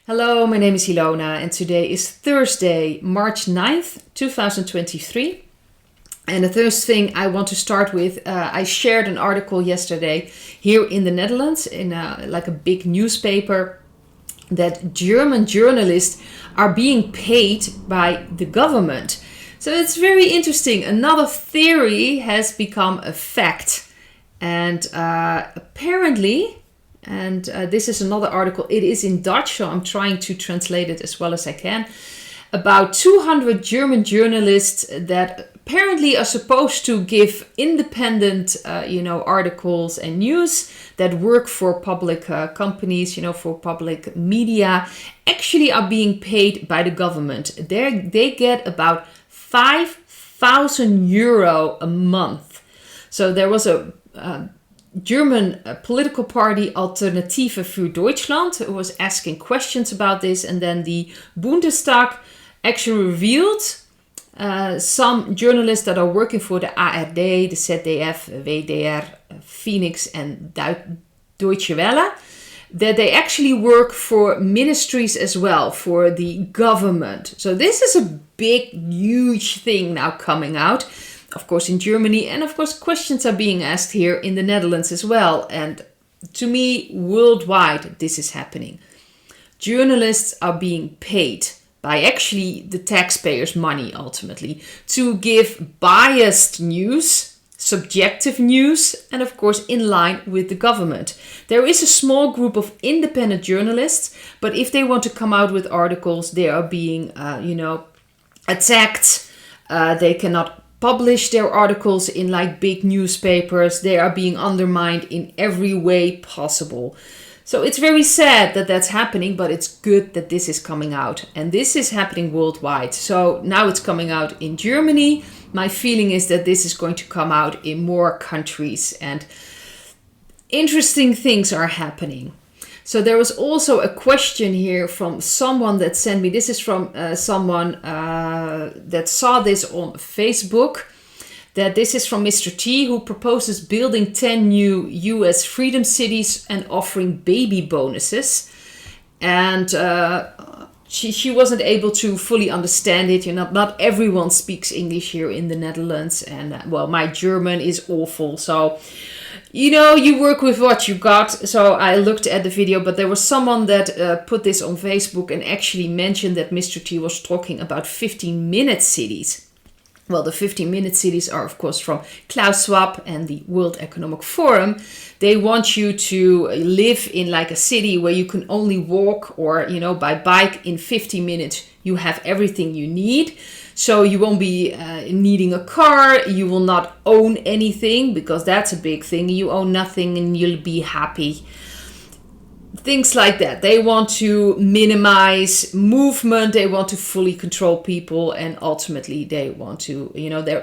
Hello, my name is Ilona and today is Thursday, March 9th, 2023. And the first thing I want to start with, I shared an article yesterday here in the Netherlands in a big newspaper that German journalists are being paid by the government. So it's very interesting. Another theory has become a fact. And apparently... And this is another article. It is in Dutch, so I'm trying to translate it as well as I can. About 200 German journalists that apparently are supposed to give independent, articles and news that work for public companies, for public media, actually are being paid by the government. They get about 5,000 euro a month. So there was a German political party Alternative für Deutschland who was asking questions about this, and then the Bundestag actually revealed some journalists that are working for the ARD, the ZDF, WDR, Phoenix and Deutsche Welle, that they actually work for ministries as well, for the government. So this is a big, huge thing now coming out. Of course, in Germany, and of course, questions are being asked here in the Netherlands as well. And to me, worldwide, this is happening. Journalists are being paid by actually the taxpayers' money, ultimately, to give biased news, subjective news, and of course, in line with the government. There is a small group of independent journalists, but if they want to come out with articles, they are being, attacked. They cannot publish their articles in big newspapers. They are being undermined in every way possible. So it's very sad that that's happening, but it's good that this is coming out. And this is happening worldwide. So now it's coming out in Germany. My feeling is that this is going to come out in more countries, and interesting things are happening. So there was also a question here from someone that sent me. This is from someone that saw this on Facebook. That this is from Mr. T, who proposes building 10 new US freedom cities and offering baby bonuses. And she wasn't able to fully understand it. Not everyone speaks English here in the Netherlands. And my German is awful. So... you work with what you got. So I looked at the video, but there was someone that put this on Facebook and actually mentioned that Mr. T was talking about 15-minute cities. Well, the 15-minute cities are, of course, from Klaus Schwab and the World Economic Forum. They want you to live in a city where you can only walk or, by bike in 15 minutes. You have everything you need. So you won't be needing a car. You will not own anything, because that's a big thing. You own nothing and you'll be happy. Things like that. They want to minimize movement. They want to fully control people. And ultimately they want to,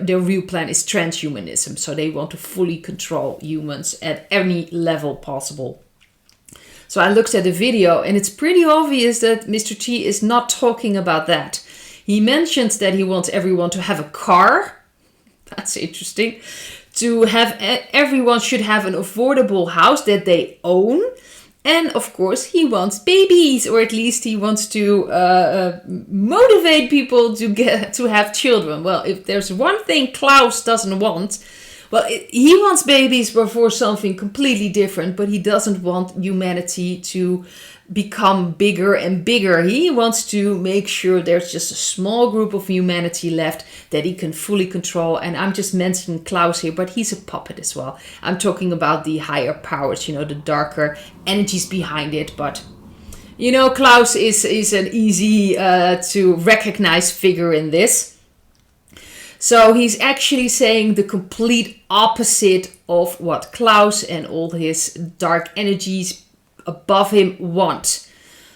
their real plan is transhumanism. So they want to fully control humans at any level possible. So I looked at the video, and it's pretty obvious that Mr. T is not talking about that. He mentions that he wants everyone to have a car. That's interesting. Everyone should have an affordable house that they own. And of course, he wants babies, or at least he wants to motivate people to have children. Well, if there's one thing Klaus doesn't want, he wants babies for something completely different, but he doesn't want humanity to become bigger and bigger. He wants to make sure there's just a small group of humanity left that he can fully control. And I'm just mentioning Klaus here, but he's a puppet as well. I'm talking about the higher powers, the darker energies behind it. But, Klaus is an easy to recognize figure in this. So he's actually saying the complete opposite of what Klaus and all his dark energies above him want.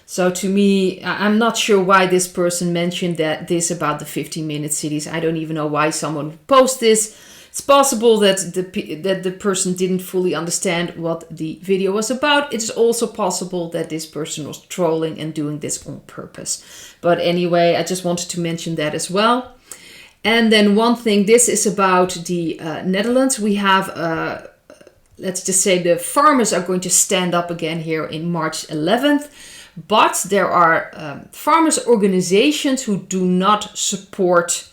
So to me, I'm not sure why this person mentioned this about the 15-minute cities. I don't even know why someone would post this. It's possible that the person didn't fully understand what the video was about. It's also possible that this person was trolling and doing this on purpose. But anyway, I just wanted to mention that as well. And then one thing, this is about the Netherlands. We have let's just say the farmers are going to stand up again here in March 11th But there are farmers' organizations who do not support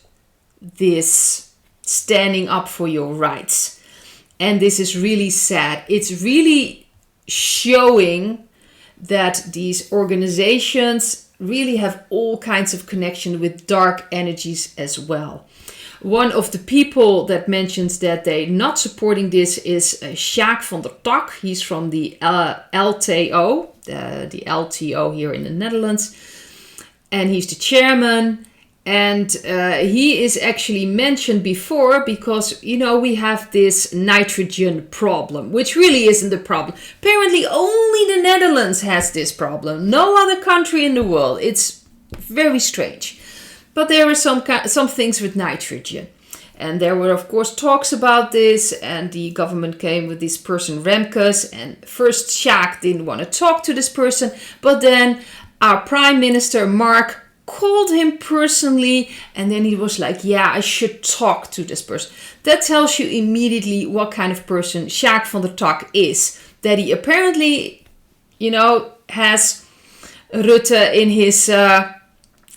this standing up for your rights. And this is really sad. It's really showing that these organizations really have all kinds of connection with dark energies as well. One of the people that mentions that they're not supporting this is Sjaak van der Tak. He's from the LTO, the LTO here in the Netherlands. And he's the chairman. And he is actually mentioned before because, we have this nitrogen problem, which really isn't a problem. Apparently only the Netherlands has this problem. No other country in the world. It's very strange. But there are some things with nitrogen. And there were, of course, talks about this. And the government came with this person, Remkes. And first, Sjaak didn't want to talk to this person. But then our Prime Minister, Mark, called him personally. And then he was like, yeah, I should talk to this person. That tells you immediately what kind of person Sjaak van der Tak is. That he apparently, has Rutte in his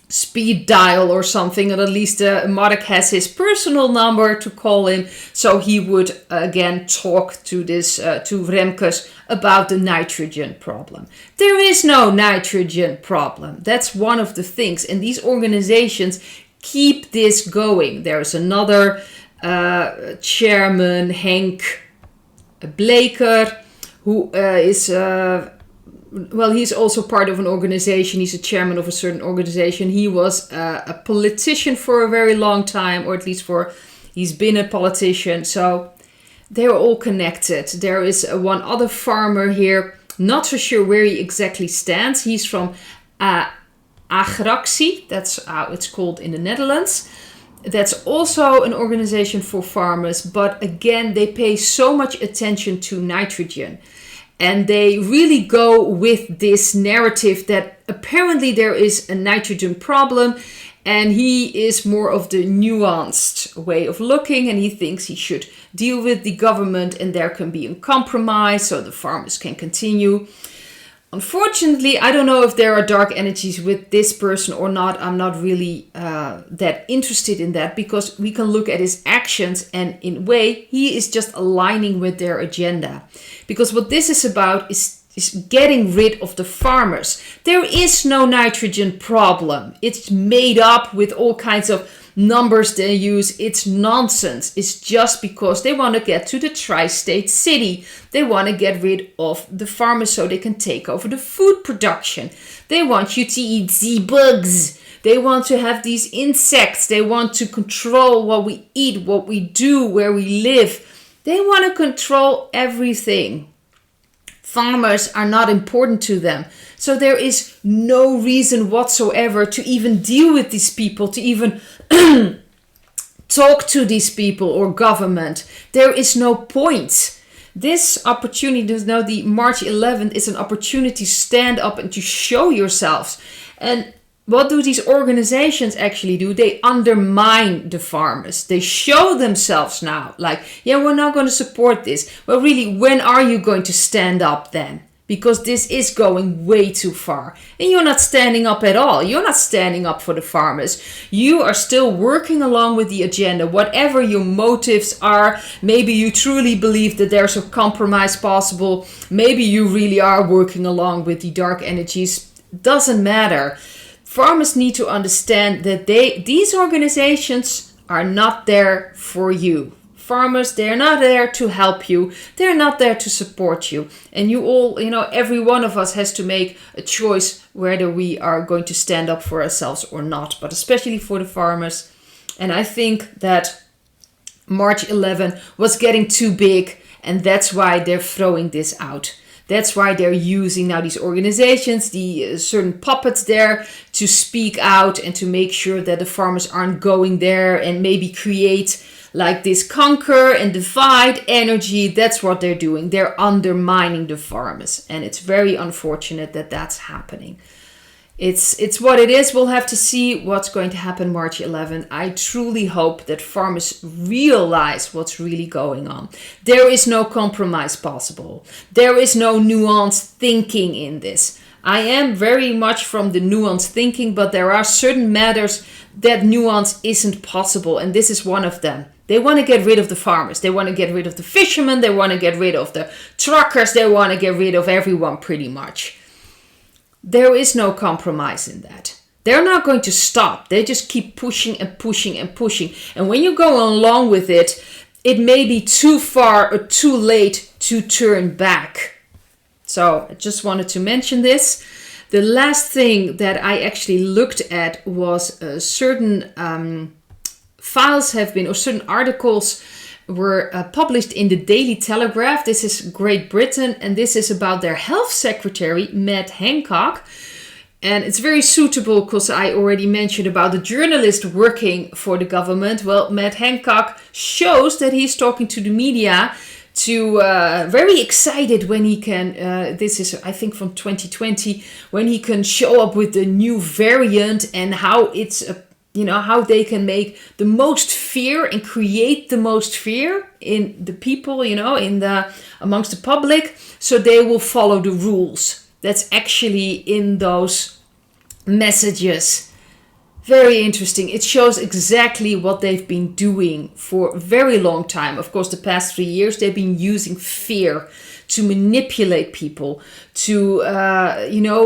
speed dial or something, or at least Mark has his personal number to call him, so he would again talk to to Remkes about the nitrogen problem. There is no nitrogen problem. That's one of the things, and these organizations keep this going. There's another chairman, Henk Bleker, who is he's also part of an organization. He's a chairman of a certain organization. He was a politician for a very long time, or at least he's been a politician. So they're all connected. There is one other farmer here, not so sure where he exactly stands. He's from Agractie, that's how it's called in the Netherlands. That's also an organization for farmers, but again, they pay so much attention to nitrogen. And they really go with this narrative that apparently there is a nitrogen problem, and he is more of the nuanced way of looking, and he thinks he should deal with the government and there can be a compromise so the farmers can continue. Unfortunately, I don't know if there are dark energies with this person or not. I'm not really that interested in that, because we can look at his actions and in a way he is just aligning with their agenda. Because what this is about is getting rid of the farmers. There is no nitrogen problem. It's made up with all kinds of numbers they use. It's nonsense. It's just because they want to get to the tri-state city. They want to get rid of the farmers so they can take over the food production. They want you to eat the bugs. They want to have these insects. They want to control what we eat, what we do, where we live. They want to control everything. Farmers are not important to them. So there is no reason whatsoever to even deal with these people, to even talk to these people or government. There is no point. This opportunity, the March 11th, is an opportunity to stand up and to show yourselves. And what do these organizations actually do? They undermine the farmers. They show themselves now like, yeah, we're not going to support this. Well, really, when are you going to stand up then? Because this is going way too far. And you're not standing up at all. You're not standing up for the farmers. You are still working along with the agenda. Whatever your motives are, maybe you truly believe that there's a compromise possible. Maybe you really are working along with the dark energies. Doesn't matter. Farmers need to understand that these organizations are not there for you. Farmers, they're not there to help you. They're not there to support you. And you all, every one of us has to make a choice whether we are going to stand up for ourselves or not, but especially for the farmers. And I think that March 11 was getting too big, and that's why they're throwing this out. That's why they're using now these organizations, the certain puppets there to speak out and to make sure that the farmers aren't going there and maybe create like this conquer and divide energy. That's what they're doing. They're undermining the farmers. And it's very unfortunate that that's happening. It's what it is. We'll have to see what's going to happen March 11. I truly hope that farmers realize what's really going on. There is no compromise possible. There is no nuanced thinking in this. I am very much from the nuanced thinking, but there are certain matters that nuance isn't possible, and this is one of them. They want to get rid of the farmers. They want to get rid of the fishermen. They want to get rid of the truckers. They want to get rid of everyone pretty much. There is no compromise in that. They're not going to stop. They just keep pushing and pushing and pushing. And when you go along with it, it may be too far or too late to turn back. So I just wanted to mention this. The last thing that I actually looked at was certain files have been, or certain articles were published in the Daily Telegraph. This is Great Britain, and this is about their health secretary, Matt Hancock. And it's very suitable because I already mentioned about the journalist working for the government. Well, Matt Hancock shows that he's talking to the media, to very excited when he can, this is I think from 2020, when he can show up with the new variant and how it's how they can make the most fear and create the most fear in the people, in the amongst the public, so they will follow the rules. That's actually in those messages. Very interesting. It shows exactly what they've been doing for a very long time. Of course, the past 3 years, they've been using fear to manipulate people, to,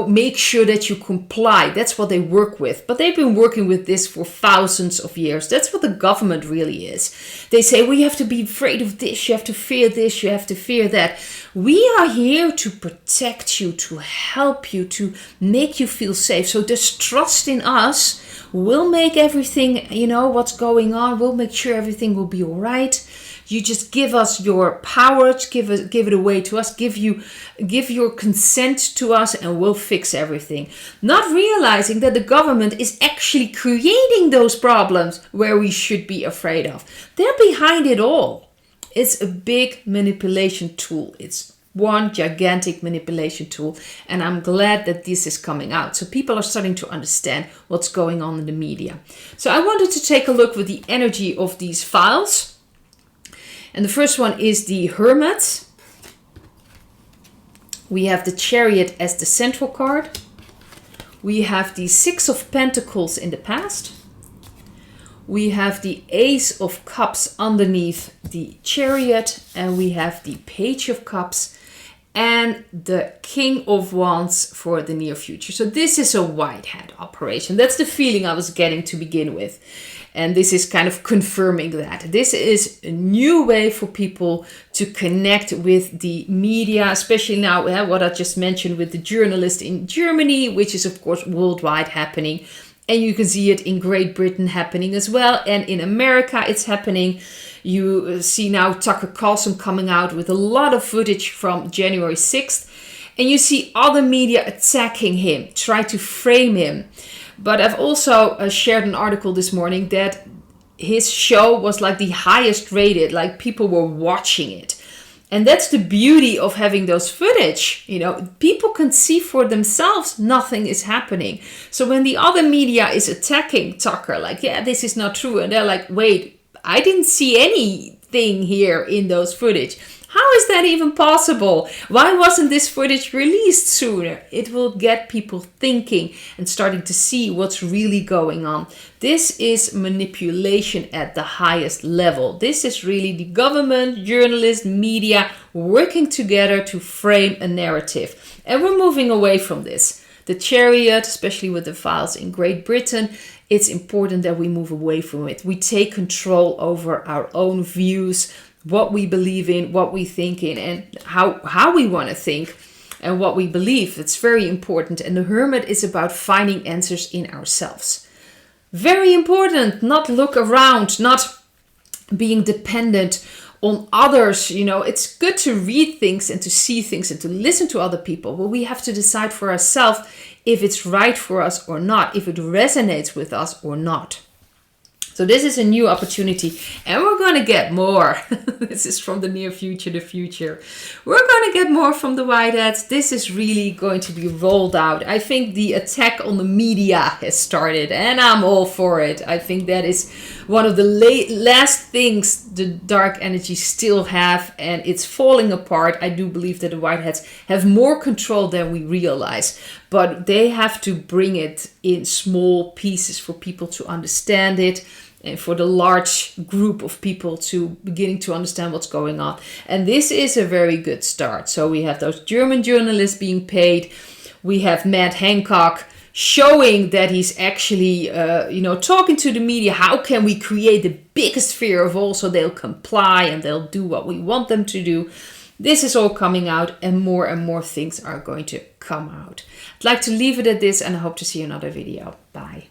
make sure that you comply. That's what they work with. But they've been working with this for thousands of years. That's what the government really is. They say, well, you have to be afraid of this, you have to fear this, you have to fear that. We are here to protect you, to help you, to make you feel safe. So this trust in us will make everything, what's going on, we'll make sure everything will be all right. You just give us your power, give it away to us, give your consent to us, and we'll fix everything. Not realizing that the government is actually creating those problems where we should be afraid of. They're behind it all. It's a big manipulation tool. It's one gigantic manipulation tool, and I'm glad that this is coming out. So people are starting to understand what's going on in the media. So I wanted to take a look with the energy of these files. And the first one is the Hermit. We have the Chariot as the central card. We have the Six of Pentacles in the past. We have the Ace of Cups underneath the Chariot. And we have the Page of Cups and the King of Wands for the near future. So this is a white hat operation. That's the feeling I was getting to begin with. And this is kind of confirming that. This is a new way for people to connect with the media, especially now, what I just mentioned with the journalist in Germany, which is of course worldwide happening. And you can see it in Great Britain happening as well. And in America, it's happening. You see now Tucker Carlson coming out with a lot of footage from January 6th. And you see other media attacking him, try to frame him. But I've also shared an article this morning that his show was like the highest rated, like people were watching it. And that's the beauty of having those footage. People can see for themselves nothing is happening. So when the other media is attacking Tucker, like, yeah, this is not true. And they're like, wait, I didn't see anything here in those footage. How is that even possible? Why wasn't this footage released sooner? It will get people thinking and starting to see what's really going on. This is manipulation at the highest level. This is really the government, journalists, media working together to frame a narrative. And we're moving away from this. The Chariot, especially with the files in Great Britain, it's important that we move away from it. We take control over our own views, what we believe in, what we think in, and how we want to think and what we believe. It's very important. And the Hermit is about finding answers in ourselves. Very important. Not look around, not being dependent on others. It's good to read things and to see things and to listen to other people, but we have to decide for ourselves if it's right for us or not, if it resonates with us or not. So this is a new opportunity, and we're going to get more. This is from the near future, the future. We're going to get more from the white hats. This is really going to be rolled out. I think the attack on the media has started, and I'm all for it. I think that is one of the last things the dark energies still have, and it's falling apart. I do believe that the whiteheads have more control than we realize, but they have to bring it in small pieces for people to understand it, and for the large group of people to beginning to understand what's going on. And this is a very good start. So we have those German journalists being paid. We have Matt Hancock showing that he's actually, talking to the media. How can we create the biggest fear of all so they'll comply and they'll do what we want them to do? This is all coming out, and more things are going to come out. I'd like to leave it at this, and I hope to see you in another video. Bye.